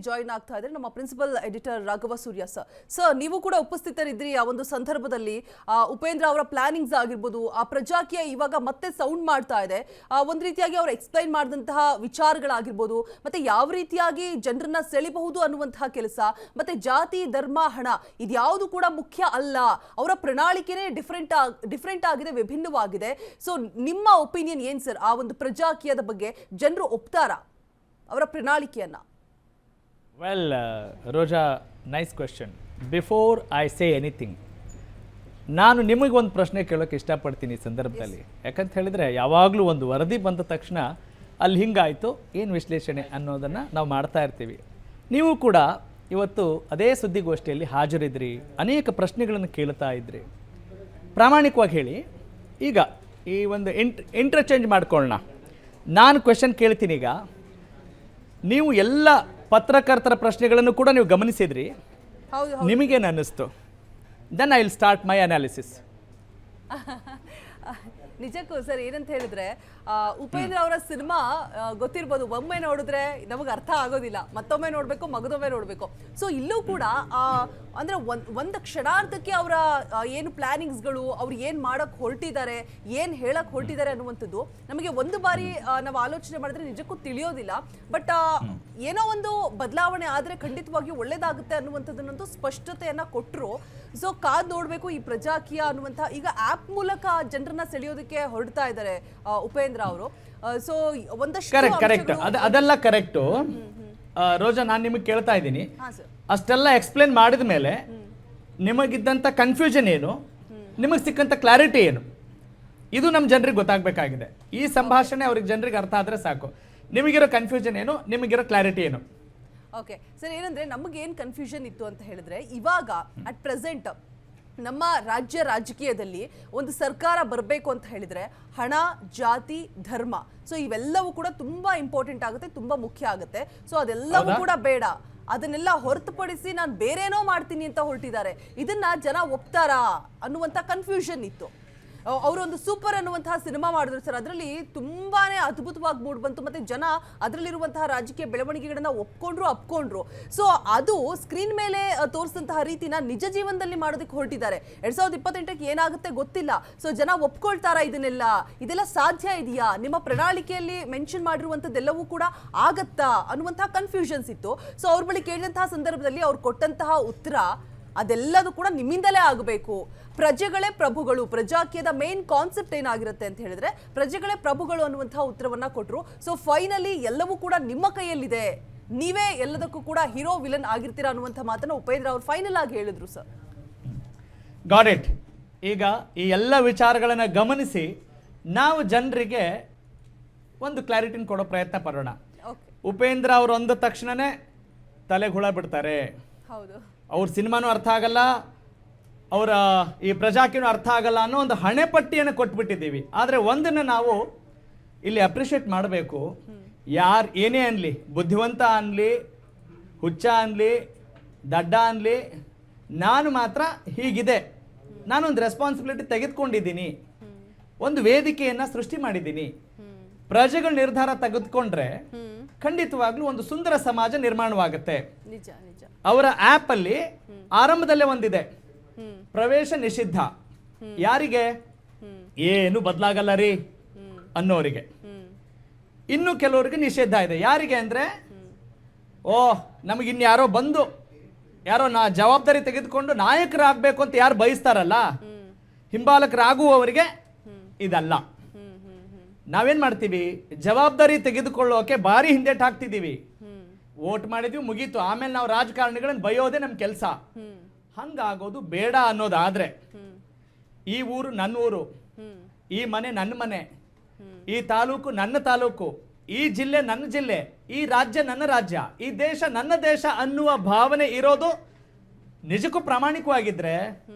Join ಆಗ್ತಾ ಇದ್ದಾರೆ ನಮ್ಮ ಪ್ರಿನ್ಸಿಪಲ್ ಎಡಿಟರ್ ರಾಘವ ಸೂರ್ಯ ಸರ್ ನೀವು ಕೂಡ ಉಪಸ್ಥಿತರಿದ್ರಿ ಆ ಒಂದು ಸಂದರ್ಭದಲ್ಲಿ ಉಪೇಂದ್ರ ಅವರ ಪ್ಲಾನಿಂಗ್ಸ್ ಆಗಿರ್ಬೋದು ಆ ಪ್ರಜಾಕೀಯ ಇವಾಗ ಮತ್ತೆ ಸೌಂಡ್ ಮಾಡ್ತಾ ಇದೆ ಒಂದು ರೀತಿಯಾಗಿ ಅವರು ಎಕ್ಸ್ಪ್ಲೈನ್ ಮಾಡಿದಂತಹ ವಿಚಾರಗಳಾಗಿರ್ಬೋದು ಮತ್ತೆ ಯಾವ ರೀತಿಯಾಗಿ ಜನರನ್ನ ಸೆಳೆಯಬಹುದು ಅನ್ನುವಂತಹ ಕೆಲಸ ಮತ್ತೆ ಜಾತಿ ಧರ್ಮ ಹಣ ಇದ್ಯಾವುದು ಕೂಡ ಮುಖ್ಯ ಅಲ್ಲ ಅವರ ಪ್ರಣಾಳಿಕೆನೇ ಡಿಫರೆಂಟ್ ಆಗಿದೆ ವಿಭಿನ್ನವಾಗಿದೆ ಸೊ ನಿಮ್ಮ ಒಪಿನಿಯನ್ ಏನ್ ಸರ್ ಆ ಒಂದು ಪ್ರಜಾಕೀಯದ ಬಗ್ಗೆ ಜನರು ಒಪ್ತಾರಾ ಅವರ ಪ್ರಣಾಳಿಕೆಯನ್ನ well Roja nice question before I say anything ನಾನು ನಿಮಗೊಂದು ಪ್ರಶ್ನೆ ಕೇಳೋಕೆ ಇಷ್ಟಪಡ್ತೀನಿ ಈ ಸಂದರ್ಭದಲ್ಲಿ ಯಾಕಂತ ಹೇಳಿದರೆ ಯಾವಾಗಲೂ ಒಂದು ವರದಿ ಬಂದ ತಕ್ಷಣ ಅಲ್ಲಿ ಹಿಂಗಾಯಿತು ಏನು ವಿಶ್ಲೇಷಣೆ ಅನ್ನೋದನ್ನು ನಾವು ಮಾಡ್ತಾ ಇರ್ತೀವಿ ನೀವು ಕೂಡ ಇವತ್ತು ಅದೇ ಸುದ್ದಿಗೋಷ್ಠಿಯಲ್ಲಿ ಹಾಜರಿದ್ರಿ ಅನೇಕ ಪ್ರಶ್ನೆಗಳನ್ನು ಕೇಳ್ತಾ ಇದ್ರಿ ಪ್ರಾಮಾಣಿಕವಾಗಿ ಹೇಳಿ ಈಗ ಈ ಒಂದು ಇಂಟರ್ಚೇಂಜ್ ಮಾಡ್ಕೊಳ್ಳೋಣ ನಾನು ಕ್ವೆಶನ್ ಕೇಳ್ತೀನಿ ಈಗ ನೀವು ಎಲ್ಲ ಪತ್ರಕರ್ತರ ಪ್ರಶ್ನೆಗಳನ್ನು ಕೂಡ ನೀವು ಗಮನಿಸಿದ್ರಿ ನಿಮಗೇನು ಅನ್ನಿಸ್ತು then I will start my analysis ನಿಜಕ್ಕೂ ಸರ್ ಏನಂತ ಹೇಳಿದ್ರೆ ಉಪೇಂದ್ರ ಅವರ ಸಿನಿಮಾ ಗೊತ್ತಿರ್ಬೋದು ಒಮ್ಮೆ ನೋಡಿದ್ರೆ ನಮಗೆ ಅರ್ಥ ಆಗೋದಿಲ್ಲ ಮತ್ತೊಮ್ಮೆ ನೋಡಬೇಕು ಮಗದೊಮ್ಮೆ ನೋಡಬೇಕು ಸೊ ಇಲ್ಲೂ ಕೂಡ ಅಂದ್ರೆ ಒಂದು ಕ್ಷಣಾರ್ಧಕ್ಕೆ ಅವರ ಏನು ಪ್ಲಾನಿಂಗ್ಸ್ಗಳು ಅವ್ರು ಏನು ಮಾಡಕ್ ಹೊರಟಿದ್ದಾರೆ ಏನು ಹೇಳಕ್ ಹೊರಟಿದ್ದಾರೆ ಅನ್ನುವಂಥದ್ದು ನಮಗೆ ಒಂದು ಬಾರಿ ನಾವು ಆಲೋಚನೆ ಮಾಡಿದ್ರೆ ನಿಜಕ್ಕೂ ತಿಳಿಯೋದಿಲ್ಲ ಬಟ್ ಏನೋ ಒಂದು ಬದಲಾವಣೆ ಆದರೆ ಖಂಡಿತವಾಗಿಯೂ ಒಳ್ಳೇದಾಗುತ್ತೆ ಅನ್ನುವಂಥದ್ದನ್ನಂತೂ ಸ್ಪಷ್ಟತೆಯನ್ನ ಕೊಟ್ಟರು ಸೊ ಕಾದ್ ನೋಡ್ಬೇಕು ಈ ಪ್ರಜಾಕೀಯ ಅನ್ನುವಂಥ ಈಗ ಆಪ್ ಮೂಲಕ ಜನರನ್ನ ಸೆಳೆಯೋದಕ್ಕೆ ಹೊರಡ್ತಾ ಇದ್ದಾರೆ ಉಪೇಂದ್ರ ಅವರು ಸೊ ಒಂದಷ್ಟು ಕರೆಕ್ಟ್ ಅದೆಲ್ಲ ಕರೆಕ್ಟು ರೋಜಾ ನಾನು ನಿಮಗೆ ಕೇಳ್ತಾ ಇದ್ದೀನಿ ಅಷ್ಟೆಲ್ಲ ಎಕ್ಸ್ಪ್ಲೇನ್ ಮಾಡಿದ ಮೇಲೆ ನಿಮಗಿದ್ದಂಥ ಕನ್ಫ್ಯೂಷನ್ ಏನು ನಿಮಗೆ ಸಿಕ್ಕಂಥ ಕ್ಲಾರಿಟಿ ಏನು ಇದು ನಮ್ಮ ಜನರಿಗೆ ಗೊತ್ತಾಗಬೇಕಾಗಿದೆ ಈ ಸಂಭಾಷಣೆ ಅವ್ರಿಗೆ ಜನರಿಗೆ ಅರ್ಥ ಆದರೆ ಸಾಕು ನಿಮಗಿರೋ ಕನ್ಫ್ಯೂಷನ್ ಏನು ನಿಮಗಿರೋ ಕ್ಲಾರಿಟಿ ಏನು ಓಕೆ ಸರ್ ಏನಂದ್ರೆ ನಮಗೆ ಏನು ಕನ್ಫ್ಯೂಷನ್ ಇತ್ತು ಅಂತ ಹೇಳಿದ್ರೆ ಇವಾಗ ಅಟ್ ಪ್ರೆಸೆಂಟ್ ನಮ್ಮ ರಾಜಕೀಯದಲ್ಲಿ ಒಂದು ಸರ್ಕಾರ ಬರಬೇಕು ಅಂತ ಹೇಳಿದ್ರೆ ಹಣ ಜಾತಿ ಧರ್ಮ ಸೊ ಇವೆಲ್ಲವೂ ಕೂಡ ತುಂಬಾ ಇಂಪಾರ್ಟೆಂಟ್ ಆಗುತ್ತೆ ತುಂಬಾ ಮುಖ್ಯ ಆಗುತ್ತೆ ಸೊ ಅದೆಲ್ಲವೂ ಕೂಡ ಬೇಡ ಅದನ್ನೆಲ್ಲ ಹೊರತುಪಡಿಸಿ ನಾನು ಬೇರೇನೋ ಮಾಡ್ತೀನಿ ಅಂತ ಹೊರಟಿದ್ದಾರೆ ಇದನ್ನ ಜನ ಒಪ್ತಾರಾ ಅನ್ನುವಂಥ ಕನ್ಫ್ಯೂಷನ್ ಇತ್ತು ಅವರೊಂದು ಸೂಪರ್ ಅನ್ನುವಂತಹ ಸಿನಿಮಾ ಮಾಡಿದ್ರು ಸರ್ ಅದರಲ್ಲಿ ತುಂಬಾನೇ ಅದ್ಭುತವಾಗಿ ಮೂಡ್ ಬಂತು ಮತ್ತೆ ಜನ ಅದರಲ್ಲಿರುವಂತಹ ರಾಜಕೀಯ ಬೆಳವಣಿಗೆಗಳನ್ನ ಅಪ್ಕೊಂಡ್ರು ಸೊ ಅದು ಸ್ಕ್ರೀನ್ ಮೇಲೆ ತೋರಿಸಿದಂತಹ ರೀತಿನ ನಿಜ ಜೀವನದಲ್ಲಿ ಮಾಡೋದಕ್ಕೆ ಹೊರಟಿದ್ದಾರೆ 2028ಕ್ಕೆ ಏನಾಗುತ್ತೆ ಗೊತ್ತಿಲ್ಲ ಸೊ ಜನ ಒಪ್ಕೊಳ್ತಾರಾ ಇದೆಲ್ಲ ಸಾಧ್ಯ ಇದೆಯಾ ನಿಮ್ಮ ಪ್ರಣಾಳಿಕೆಯಲ್ಲಿ ಮೆನ್ಷನ್ ಮಾಡಿರುವಂತದ್ದೆಲ್ಲವೂ ಕೂಡ ಆಗತ್ತಾ ಅನ್ನುವಂತಹ ಕನ್ಫ್ಯೂಷನ್ಸ್ ಇತ್ತು ಸೊ ಅವ್ರ ಬಳಿ ಕೇಳಿದಂತಹ ಸಂದರ್ಭದಲ್ಲಿ ಅವ್ರು ಕೊಟ್ಟಂತಹ ಉತ್ತರ ಅದೆಲ್ಲದೂ ಕೂಡ ನಿಮ್ಮಿಂದಲೇ ಆಗಬೇಕು ಪ್ರಜೆಗಳೇ ಪ್ರಭುಗಳು ಪ್ರಜಾಕೀಯದ ಮೇನ್ ಕಾನ್ಸೆಪ್ಟ್ ಏನಾಗಿರುತ್ತೆ ಅಂತ ಹೇಳಿದ್ರೆ ಪ್ರಜೆಗಳೇ ಪ್ರಭುಗಳು ಅನ್ನುವಂತಹ ಉತ್ತರವನ್ನ ಕೊಟ್ಟರು ಸೊ ಫೈನಲಿ ಎಲ್ಲವೂ ಕೂಡ ನಿಮ್ಮ ಕೈಯಲ್ಲಿದೆ ನೀವೇ ಎಲ್ಲದಕ್ಕೂ ಕೂಡ ಹೀರೋ ವಿಲನ್ ಆಗಿರ್ತೀರಾ ಅನ್ನುವಂಥ ಮಾತನ್ನ ಉಪೇಂದ್ರ ಅವರು ಫೈನಲ್ ಆಗಿ ಹೇಳಿದ್ರು ಸರ್ ಗಾಟ್ ಇಟ್ ಈಗ ಈ ಎಲ್ಲ ವಿಚಾರಗಳನ್ನು ಗಮನಿಸಿ ನಾವು ಜನರಿಗೆ ಒಂದು ಕ್ಲಾರಿಟಿನ ಕೊಡೋ ಪ್ರಯತ್ನ ಪಡೋಣ ಉಪೇಂದ್ರ ಅವರು ಅಂದ ತಕ್ಷಣನೇ ತಲೆಗೆ ಹುಳ ಬಿಡ್ತಾರೆ ಹೌದು ಅವ್ರ ಸಿನಿಮಾನೂ ಅರ್ಥ ಆಗಲ್ಲ ಅವರ ಈ ಪ್ರಜಾಕಿನೂ ಅರ್ಥ ಆಗಲ್ಲ ಅನ್ನೋ ಒಂದು ಹಣೆಪಟ್ಟಿಯನ್ನು ಕೊಟ್ಬಿಟ್ಟಿದ್ದೀವಿ ಆದರೆ ಒಂದನ್ನು ನಾವು ಇಲ್ಲಿ ಅಪ್ರಿಷಿಯೇಟ್ ಮಾಡಬೇಕು ಯಾರು ಏನೇ ಅನ್ನಲಿ ಬುದ್ಧಿವಂತ ಅನ್ನಲಿ ಹುಚ್ಚ ಅನ್ನಲಿ ದಡ್ಡ ಅನ್ನಲಿ ನಾನು ಮಾತ್ರ ಹೀಗಿದೆ ನಾನೊಂದು ರೆಸ್ಪಾನ್ಸಿಬಿಲಿಟಿ ತೆಗೆದುಕೊಂಡಿದ್ದೀನಿ ಒಂದು ವೇದಿಕೆಯನ್ನು ಸೃಷ್ಟಿ ಮಾಡಿದ್ದೀನಿ ಪ್ರಜೆಗಳ ನಿರ್ಧಾರ ತೆಗೆದುಕೊಂಡ್ರೆ ಖಂಡಿತವಾಗ್ಲೂ ಒಂದು ಸುಂದರ ಸಮಾಜ ನಿರ್ಮಾಣವಾಗುತ್ತೆ ಅವರ ಆಪ್ ಅಲ್ಲಿ ಆರಂಭದಲ್ಲೇ ಒಂದಿದೆ ಪ್ರವೇಶ ನಿಷಿದ್ಧ ಯಾರಿಗೆ ಏನು ಬದಲಾಗಲ್ಲ ರೀ ಅನ್ನೋರಿಗೆ ಇನ್ನು ಕೆಲವರಿಗೆ ನಿಷೇಧ ಇದೆ ಯಾರಿಗೆ ಅಂದ್ರೆ ನಮಗೆ ಇನ್ಯಾರೋ ಬಂದು ಯಾರೋ ಜವಾಬ್ದಾರಿ ತೆಗೆದುಕೊಂಡು ನಾಯಕರಾಗಬೇಕು ಅಂತ ಯಾರು ಬಯಸ್ತಾರಲ್ಲ ಹಿಂಬಾಲಕರಾಗುವವರಿಗೆ ಇದಲ್ಲ ನಾವೇನ್ ಮಾಡ್ತೀವಿ ಜವಾಬ್ದಾರಿ ತೆಗೆದುಕೊಳ್ಳೋಕೆ ಭಾರಿ ಹಿಂದೇಟ್ ಹಾಕ್ತಿದ್ದೀವಿ ವೋಟ್ ಮಾಡಿದ್ವಿ ಮುಗೀತು ಆಮೇಲೆ ನಾವು ರಾಜಕಾರಣಿಗಳನ್ನ ಬಯೋದೇ ನಮ್ಮ ಕೆಲಸ ಹಂಗಾಗೋದು ಬೇಡ ಅನ್ನೋದಾದ್ರೆ ಈ ಊರು ನನ್ನ ಊರು ಈ ಮನೆ ನನ್ನ ಮನೆ ಈ ತಾಲೂಕು ನನ್ನ ತಾಲೂಕು ಈ ಜಿಲ್ಲೆ ನನ್ನ ಜಿಲ್ಲೆ ಈ ರಾಜ್ಯ ನನ್ನ ರಾಜ್ಯ ಈ ದೇಶ ನನ್ನ ದೇಶ ಅನ್ನುವ ಭಾವನೆ ಇರೋದು ನಿಜಕ್ಕೂ ಪ್ರಾಮಾಣಿಕವಾಗಿದ್ರೆ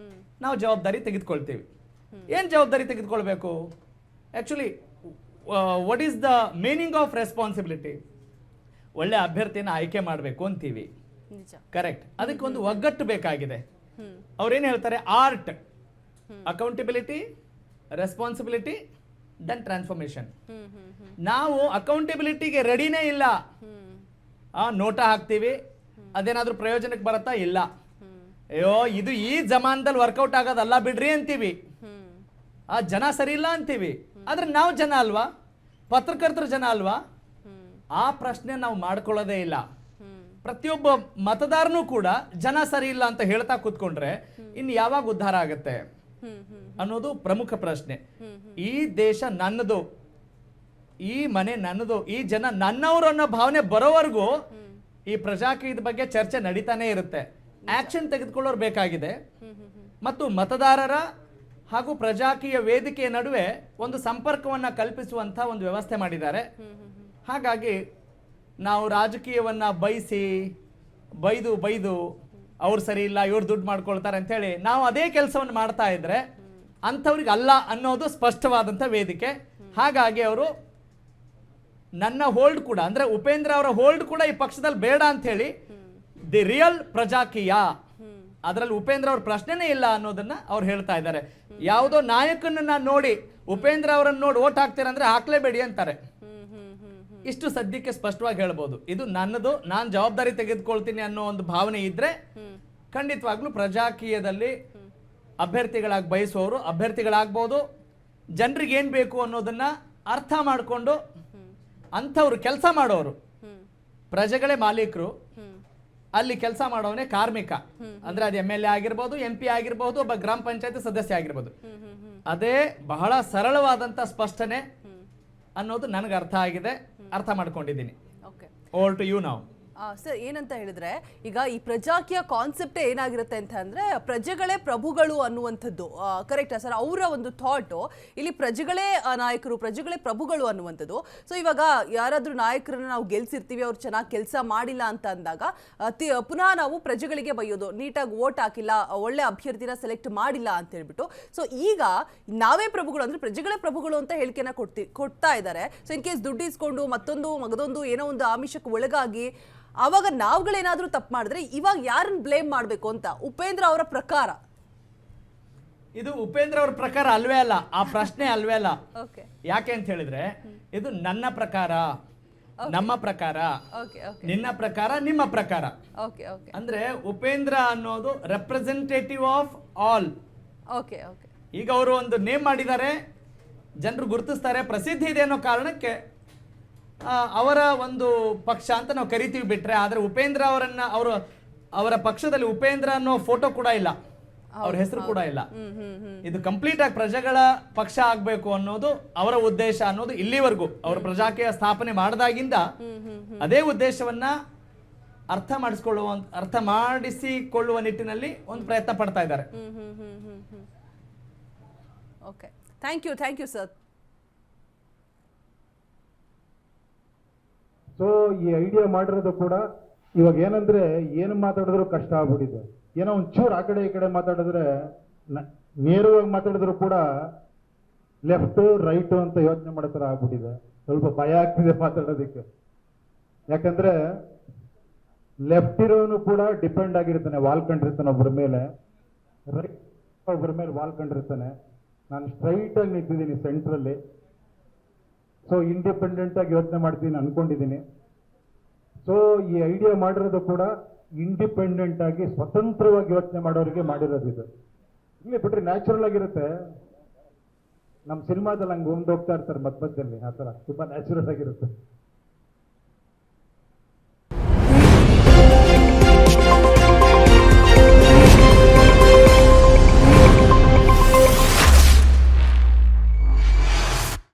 ನಾವು ಜವಾಬ್ದಾರಿ ತೆಗೆದುಕೊಳ್ತೀವಿ ಏನು ಜವಾಬ್ದಾರಿ ತೆಗೆದುಕೊಳ್ಬೇಕು actually what is the meaning of responsibility ಒಳ್ಳೆ ಅಭ್ಯರ್ಥಿನ ಆಯ್ಕೆ ಮಾಡಬೇಕು ಅಂತೀವಿ ಕರೆಕ್ಟ್ ಅದಕ್ಕೆ ಒಂದು ಒಗ್ಗಟ್ಟು ಬೇಕಾಗಿದೆ ಅವ್ರೇನು ಹೇಳ್ತಾರೆ art accountability responsibility then transformation ನಾವು ಅಕೌಂಟಬಿಲಿಟಿಗೆ ರೆಡಿನೇ ಇಲ್ಲ ನೋಟ ಹಾಕ್ತೀವಿ ಅದೇನಾದ್ರೂ ಪ್ರಯೋಜನಕ್ಕೆ ಬರುತ್ತಾ? ಇಲ್ಲ. ಅಯ್ಯೋ ಇದು ಈ ಜಮಾನದಲ್ಲಿ ವರ್ಕೌಟ್ ಆಗೋದಲ್ಲ ಬಿಡ್ರಿ ಅಂತೀವಿ, ಆ ಜನ ಸರಿ ಇಲ್ಲ ಅಂತೀವಿ. ಆದ್ರೆ ನಾವು ಜನ ಅಲ್ವಾ, ಪತ್ರಕರ್ತರು ಜನ ಅಲ್ವಾ? ಆ ಪ್ರಶ್ನೆ ನಾವು ಮಾಡ್ಕೊಳ್ಳೋದೇ ಇಲ್ಲ. ಪ್ರತಿಯೊಬ್ಬ ಮತದಾರನೂ ಕೂಡ ಜನ ಸರಿ ಇಲ್ಲ ಅಂತ ಹೇಳ್ತಾ ಕೂತ್ಕೊಂಡ್ರೆ ಇನ್ನು ಯಾವಾಗ ಉದ್ಧಾರ ಆಗತ್ತೆ ಅನ್ನೋದು ಪ್ರಮುಖ ಪ್ರಶ್ನೆ. ಈ ದೇಶ ನನ್ನದು, ಈ ಮನೆ ನನ್ನದು, ಈ ಜನ ನನ್ನವರು ಅನ್ನೋ ಭಾವನೆ ಬರೋವರೆಗೂ ಈ ಪ್ರಜಾಕೀಯದ ಬಗ್ಗೆ ಚರ್ಚೆ ನಡೀತಾನೆ ಇರುತ್ತೆ. ಆಕ್ಷನ್ ತೆಗೆದುಕೊಳ್ಳೋರು ಬೇಕಾಗಿದೆ. ಮತ್ತು ಮತದಾರರ ಹಾಗೂ ಪ್ರಜಾಕೀಯ ವೇದಿಕೆಯ ನಡುವೆ ಒಂದು ಸಂಪರ್ಕವನ್ನ ಕಲ್ಪಿಸುವಂತ ಒಂದು ವ್ಯವಸ್ಥೆ ಮಾಡಿದ್ದಾರೆ. ಹಾಗಾಗಿ ನಾವು ರಾಜಕೀಯವನ್ನ ಬೈದು ಅವ್ರು ಸರಿ ಇಲ್ಲ, ಇವ್ರು ದುಡ್ಡು ಮಾಡ್ಕೊಳ್ತಾರೆ ಅಂತ ಹೇಳಿ ನಾವು ಅದೇ ಕೆಲಸವನ್ನು ಮಾಡ್ತಾ ಇದ್ರೆ ಅಂಥವ್ರಿಗೆ ಅಲ್ಲ ಅನ್ನೋದು ಸ್ಪಷ್ಟವಾದಂಥ ವೇದಿಕೆ. ಹಾಗಾಗಿ ಅವರು ನನ್ನ ಹೋಲ್ಡ್ ಕೂಡ, ಅಂದ್ರೆ ಉಪೇಂದ್ರ ಅವರ ಹೋಲ್ಡ್ ಕೂಡ ಈ ಪಕ್ಷದಲ್ಲಿ ಬೇಡ ಅಂತ ಹೇಳಿ ದಿ ರಿಯಲ್ ಪ್ರಜಾಕೀಯ, ಅದರಲ್ಲಿ ಉಪೇಂದ್ರ ಅವ್ರ ಪ್ರಶ್ನೆನೇ ಇಲ್ಲ ಅನ್ನೋದನ್ನ ಅವ್ರು ಹೇಳ್ತಾ ಇದ್ದಾರೆ. ಯಾವುದೋ ನಾಯಕನನ್ನ ನೋಡಿ ಉಪೇಂದ್ರ ಅವರನ್ನ ನೋಡಿ ಓಟ್ ಹಾಕ್ತೀರ ಅಂದ್ರೆ ಹಾಕ್ಲೇಬೇಡಿ ಅಂತಾರೆ. ಇಷ್ಟು ಸದ್ಯಕ್ಕೆ ಸ್ಪಷ್ಟವಾಗಿ ಹೇಳ್ಬೋದು. ಇದು ನನ್ನದು, ನಾನು ಜವಾಬ್ದಾರಿ ತೆಗೆದುಕೊಳ್ತೀನಿ ಅನ್ನೋ ಒಂದು ಭಾವನೆ ಇದ್ರೆ ಖಂಡಿತವಾಗ್ಲೂ ಪ್ರಜಾಕೀಯದಲ್ಲಿ ಅಭ್ಯರ್ಥಿಗಳಾಗಿ ಬಯಸುವವರು ಅಭ್ಯರ್ಥಿಗಳಾಗ್ಬೋದು. ಜನರಿಗೆ ಏನ್ ಬೇಕು ಅನ್ನೋದನ್ನ ಅರ್ಥ ಮಾಡಿಕೊಂಡು ಅಂಥವ್ರು ಕೆಲಸ ಮಾಡೋರು, ಪ್ರಜೆಗಳೇ ಮಾಲೀಕರು, ಅಲ್ಲಿ ಕೆಲಸ ಮಾಡೋವನೇ ಕಾರ್ಮಿಕ. ಅಂದ್ರೆ ಅದು MLA ಆಗಿರ್ಬೋದು, MP ಆಗಿರ್ಬೋದು, ಒಬ್ಬ ಗ್ರಾಮ ಪಂಚಾಯತ್ ಸದಸ್ಯ ಆಗಿರ್ಬೋದು. ಅದೇ ಬಹಳ ಸರಳವಾದಂತ ಸ್ಪಷ್ಟನೆ ಅನ್ನೋದು ನನಗೆ ಅರ್ಥ ಆಗಿದೆ, ಅರ್ಥ ಮಾಡ್ಕೊಂಡಿದ್ದೀನಿ. Over to you now. Sir, ಏನಂತ ಹೇಳಿದ್ರೆ ಈಗ ಈ ಪ್ರಜಾಕೀಯ ಕಾನ್ಸೆಪ್ಟ್ ಏನಾಗಿರುತ್ತೆ ಅಂತ ಅಂದ್ರೆ ಪ್ರಜೆಗಳೇ ಪ್ರಭುಗಳು ಅನ್ನುವಂಥದ್ದು. ಕರೆಕ್ಟಾ ಸರ್? ಅವರ ಒಂದು ಥಾಟ್ ಇಲ್ಲಿ ಪ್ರಜೆಗಳೇ ನಾಯಕರು, ಪ್ರಜೆಗಳೇ ಪ್ರಭುಗಳು ಅನ್ನುವಂಥದ್ದು. ಸೊ ಇವಾಗ ಯಾರಾದ್ರೂ ನಾಯಕರನ್ನ ನಾವು ಗೆಲ್ಸಿರ್ತೀವಿ, ಅವ್ರು ಚೆನ್ನಾಗಿ ಕೆಲಸ ಮಾಡಿಲ್ಲ ಅಂತ ಅಂದಾಗ ಪುನಃ ನಾವು ಪ್ರಜೆಗಳಿಗೆ ಬೈಯೋದು, ನೀಟಾಗಿ ವೋಟ್ ಹಾಕಿಲ್ಲ, ಒಳ್ಳೆ ಅಭ್ಯರ್ಥಿನ ಸೆಲೆಕ್ಟ್ ಮಾಡಿಲ್ಲ ಅಂತ ಹೇಳ್ಬಿಟ್ಟು. ಸೊ ಈಗ ನಾವೇ ಪ್ರಭುಗಳು ಅಂದ್ರೆ ಪ್ರಜೆಗಳೇ ಪ್ರಭುಗಳು ಅಂತ ಹೇಳಿಕೆನ ಕೊಡ್ತಾ ಇದ್ದಾರೆ. ಸೊ ಇನ್ ಕೇಸ್ ದುಡ್ಡು ಇಸ್ಕೊಂಡು ಮಗದೊಂದು ಏನೋ ಒಂದು ಆಮಿಷಕ್ಕೆ ಒಳಗಾಗಿ ಆವಾಗ ನಾವುಗಳೇನಾದ್ರೂ ತಪ್ಪು ಮಾಡಿದ್ರೆ ಇವಾಗ ಯಾರನ್ನ ಬ್ಲೇಮ್ ಮಾಡಬೇಕು ಅಂತ ಉಪೇಂದ್ರ ಅವರ ಪ್ರಕಾರ? ಇದು ಉಪೇಂದ್ರ ಅವರ ಪ್ರಕಾರ ಅಲ್ವೇ ಅಲ್ಲ, ಆ ಪ್ರಶ್ನೆ ಅಲ್ವೇ ಅಲ್ಲ. ಯಾಕೆ ಅಂತ ಹೇಳಿದ್ರೆ ಇದು ನನ್ನ ಪ್ರಕಾರ, ನಮ್ಮ ಪ್ರಕಾರ, ನಿನ್ನ ಪ್ರಕಾರ, ನಿಮ್ಮ ಪ್ರಕಾರ. ಅಂದ್ರೆ ಉಪೇಂದ್ರ ಅನ್ನೋದು ರೆಪ್ರೆಸೆಂಟೇಟಿವ್ ಆಫ್ ಆಲ್. ಈಗ ಅವರು ಒಂದು ನೇಮ್ ಮಾಡಿದ್ದಾರೆ, ಜನರು ಗುರುತಿಸ್ತಾರೆ, ಪ್ರಸಿದ್ಧಿ ಇದೆ ಅನ್ನೋ ಕಾರಣಕ್ಕೆ ಅವರ ಒಂದು ಪಕ್ಷ ಅಂತ ನಾವು ಕರಿತೀವಿ ಬಿಟ್ರೆ, ಆದ್ರೆ ಉಪೇಂದ್ರ ಅವರನ್ನ ಅವರ ಪಕ್ಷದಲ್ಲಿ ಉಪೇಂದ್ರ ಅನ್ನೋ ಫೋಟೋ ಕೂಡ ಇಲ್ಲ, ಅವ್ರ ಹೆಸರು ಕೂಡ ಇಲ್ಲ. ಇದು ಕಂಪ್ಲೀಟ್ ಆಗಿ ಪ್ರಜೆಗಳ ಪಕ್ಷ ಆಗ್ಬೇಕು ಅನ್ನೋದು ಅವರ ಉದ್ದೇಶ ಅನ್ನೋದು ಇಲ್ಲಿವರೆಗೂ ಅವರು ಪ್ರಜಾಕೀಯ ಸ್ಥಾಪನೆ ಮಾಡಿದಾಗಿಂದ ಅದೇ ಉದ್ದೇಶವನ್ನ ಅರ್ಥ ಮಾಡಿಸಿಕೊಳ್ಳುವ ನಿಟ್ಟಿನಲ್ಲಿ ಒಂದು ಪ್ರಯತ್ನ ಪಡ್ತಾ ಇದ್ದಾರೆ. Okay, thank you sir. So ಈ ಐಡಿಯಾ ಮಾಡಿರೋದು ಕೂಡ ಇವಾಗ ಏನಂದ್ರೆ ಏನು ಮಾತಾಡಿದ್ರು ಕಷ್ಟ ಆಗ್ಬಿಟ್ಟಿದೆ. ಏನೋ ಒಂಚೂರು ಆ ಕಡೆ ಈ ಕಡೆ ಮಾತಾಡಿದ್ರೆ, ನೇರವಾಗಿ ಮಾತಾಡಿದ್ರು ಕೂಡ ಲೆಫ್ಟ್ ರೈಟ್ ಅಂತ ಯೋಚನೆ ಮಾಡೋ ಥರ ಆಗ್ಬಿಟ್ಟಿದೆ. ಸ್ವಲ್ಪ ಭಯ ಆಗ್ತಿದೆ ಮಾತಾಡೋದಕ್ಕೆ. ಯಾಕಂದ್ರೆ ಲೆಫ್ಟ್ ಇರೋನು ಕೂಡ ಡಿಪೆಂಡ್ ಆಗಿರ್ತಾನೆ, ವಾಲ್ಕೊಂಡಿರ್ತಾನೆ ಒಬ್ಬರ ಮೇಲೆ, ರೈಟ್ ಒಬ್ಬರ ಮೇಲೆ ವಾಲ್ಕೊಂಡಿರ್ತಾನೆ. ನಾನು ಸ್ಟ್ರೈಟ್ ಆಗಿ ನಿಂತಿದ್ದೀನಿ ಸೆಂಟ್ರಲ್ಲಿ. ಸೊ ಇಂಡಿಪೆಂಡೆಂಟ್ ಆಗಿ ಯೋಚನೆ ಮಾಡ್ತೀನಿ ಅನ್ಕೊಂಡಿದ್ದೀನಿ. ಸೊ ಈ ಐಡಿಯಾ ಮಾಡಿರೋದು ಕೂಡ ಇಂಡಿಪೆಂಡೆಂಟ್ ಆಗಿ ಸ್ವತಂತ್ರವಾಗಿ ಯೋಚನೆ ಮಾಡೋರಿಗೆ ಮಾಡಿರೋದು ಇದು. ಇಲ್ಲಿ ಬಿಟ್ರೆ ನ್ಯಾಚುರಲ್ ಆಗಿರುತ್ತೆ. ನಮ್ಮ ಸಿನಿಮಾದಲ್ಲಿ ಹಂಗೆ ಹೋಗ್ತಾ ಇರ್ತಾರೆ ಮಧ್ಯದಲ್ಲಿ, ಆ ಥರ ತುಂಬಾ ನ್ಯಾಚುರಲ್ ಆಗಿರುತ್ತೆ.